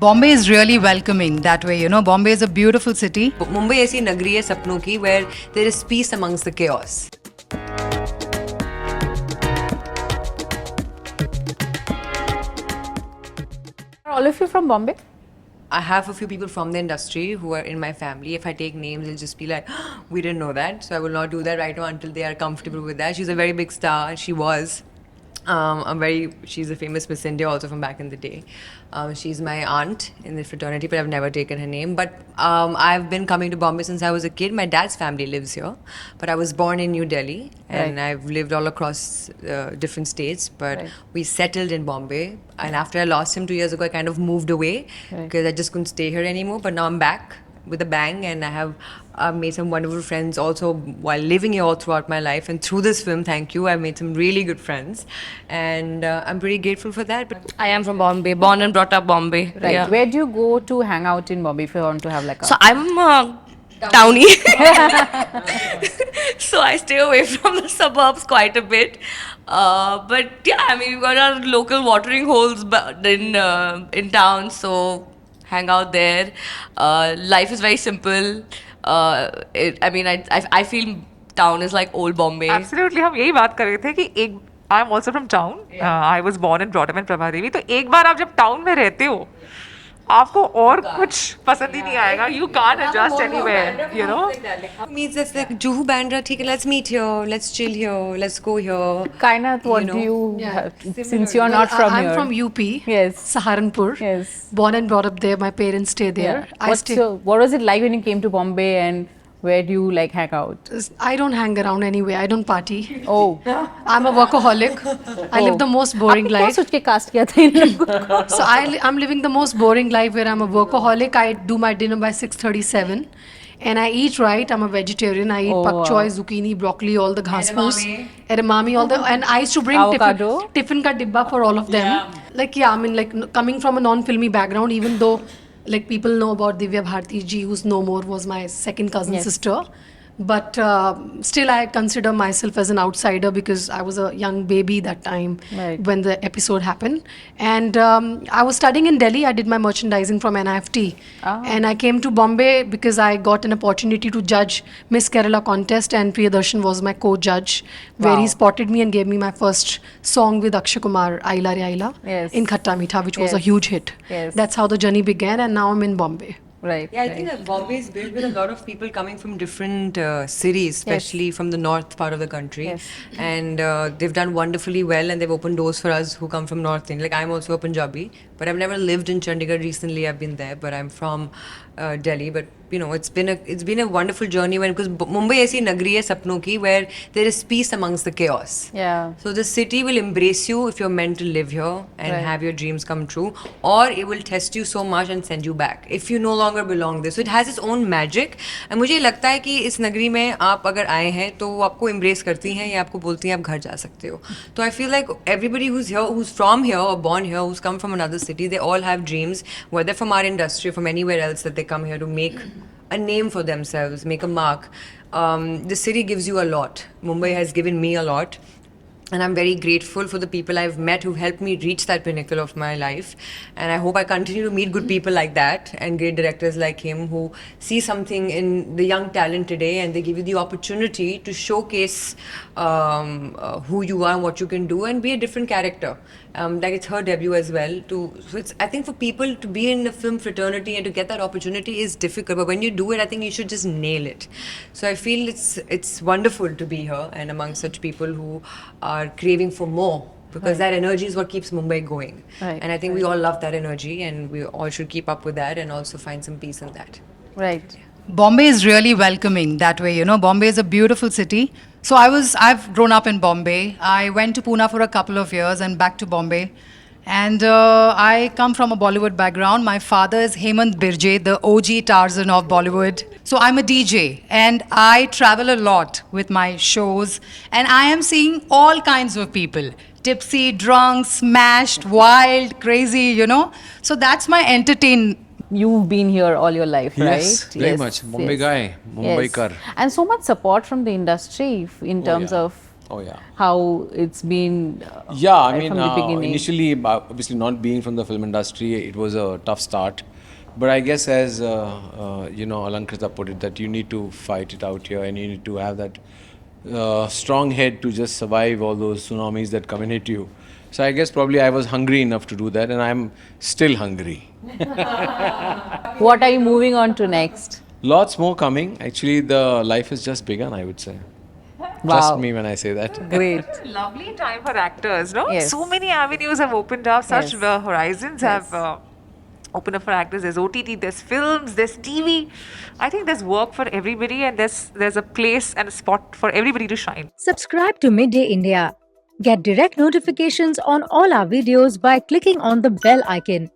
Bombay is really welcoming that way, you know. Bombay is a beautiful city. Mumbai ऐसी नगरी है सपनों की where there is peace amongst the chaos. Are all of you from Bombay? I have a few people from the industry who are in my family. If I take names, they'll just be like, we didn't know that. So I will not do that right now until they are comfortable with that. She's a very big star. She was. She's a famous Miss India also from back in the day. She's my aunt in the fraternity, but I've never taken her name. But I've been coming to Bombay since I was a kid. My dad's family lives here, but I was born in New Delhi and Right. I've lived all across different states. But Right. we settled in Bombay. And after I lost him 2 years ago, I kind of moved away Right. because I just couldn't stay here anymore. But now I'm back with a bang, and I have made some wonderful friends also while living here all throughout my life. And through this film, thank you, I've made some really good friends, and I'm pretty grateful for that. But I am from Bombay, born and brought up Bombay. Right. Yeah. Where do you go to hang out in Bombay if you want to have like a... So I'm townie. So I stay away from the suburbs quite a bit. But yeah, I mean, we've got our local watering holes in town, so hang out there. Life is very simple. I feel town is like old Bombay. Absolutely हम यही बात कर रहे थे कि एक I am also from town I was born and brought up in Prabha Devi तो एक बार आप जब टाउन में रहते हो आपको और कुछ पसंद ही नहीं आएगा you can't adjust anywhere you know for me, it's just like Juhu Bandra, theek hai, let's meet here, let's chill here, let's go here. Kainat, what You do know, you... Yeah, since you're not from I'm here. from UP. Yes. Saharanpur. Yes. Born and brought up there. My parents stay there. Yeah. What was it like when you came to Bombay and where do you like hang out? I don't hang around anyway. I don't party. Oh. I'm a workaholic. I live the most boring आपने क्या life. सोच के cast किया था इन लोगों को? So I'm living the most boring life where I'm a workaholic. I do my dinner by 6:37. And I eat right. I'm a vegetarian. I eat Oh, pak wow. choy, zucchini, broccoli, all the ghas foos, edamame, all the. And I used to bring Avocado? tiffin ka dibba for all of them. Like yeah, I mean like coming from a non-filmy background, even though like people know about Divya Bharti ji, who's no more, was my second cousin Yes. sister. But still, I consider myself as an outsider because I was a young baby that time Right. when the episode happened. And I was studying in Delhi. I did my merchandising from NIFT. Ah. And I came to Bombay because I got an opportunity to judge Miss Kerala contest, and Priyadarshan was my co-judge, where he Wow. spotted me and gave me my first song with Akshay Kumar, Aila Re Aila, Yes. in Khatta Meetha, which was a Yes. huge hit. Yes. That's how the journey began, and now I'm in Bombay. Right. Yeah, I right. think that Bombay is built with a lot of people coming from different cities, especially from the north part of the country. Yes. And they've done wonderfully well, and they've opened doors for us who come from north. Like I'm also a Punjabi, but I've never lived in Chandigarh recently. I've been there, but I'm from Delhi. But you know, it's been a wonderful journey because Mumbai ऐसी नगरी है सपनों की where there is peace amongst the chaos. Yeah. So the city will embrace you if you're meant to live here and Right. have your dreams come true, or it will test you so much and send you back if you no longer belong there. So it has its own magic. And मुझे लगता है कि इस नगरी में आप अगर आए हैं तो वो आपको embrace करती हैं या आपको बोलती हैं आप घर जा सकते हो. So I feel like everybody who's here, who's from here or born here, who's come from another city, they all have dreams, whether from our industry or from anywhere else, that they come here to make a name for themselves, make a mark. The city gives you a lot. Mumbai has given me a lot. And I'm very grateful for the people I've met who helped me reach that pinnacle of my life. And I hope I continue to meet good people like that and great directors like him who see something in the young talent today, and they give you the opportunity to showcase who you are and what you can do and be a different character. Like it's her debut as well. So it's, I think for people to be in the film fraternity and to get that opportunity is difficult. But when you do it, I think you should just nail it. So I feel it's wonderful to be here and among such people who are craving for more, because that energy is what keeps Mumbai going. Right, And I think we all love that energy, and we all should keep up with that and also find some peace in that. Right. Bombay is really welcoming that way, you know. Bombay is a beautiful city. So I've grown up in Bombay. I went to Pune for a couple of years and back to Bombay. And I come from a Bollywood background. My father is Hemant Birje, the OG Tarzan of Bollywood. So I'm a DJ and I travel a lot with my shows. And I am seeing all kinds of people. Tipsy, drunk, smashed, wild, crazy, you know. So that's my entertainment. You've been here all your life, Yes, right? very much. Mumbai guy, Mumbaikar. And so much support from the industry in terms yeah. of Oh yeah. How it's been Yeah, I mean, from the beginning. initially, obviously not being from the film industry, it was a tough start. But I guess as, Alankrita put it, that you need to fight it out here and you need to have that strong head to just survive all those tsunamis that come and hit you. So I guess probably I was hungry enough to do that and I'm still hungry. What are you moving on to next? Lots more coming. Actually, the life has just begun, I would say. Wow. Trust me when I say that. Great. Lovely time for actors, no? Yes. So many avenues have opened up, such Yes. horizons have opened up for actors. There's OTT, there's films, there's TV. I think there's work for everybody and there's a place and a spot for everybody to shine. Subscribe to Midday India. Get direct notifications on all our videos by clicking on the bell icon.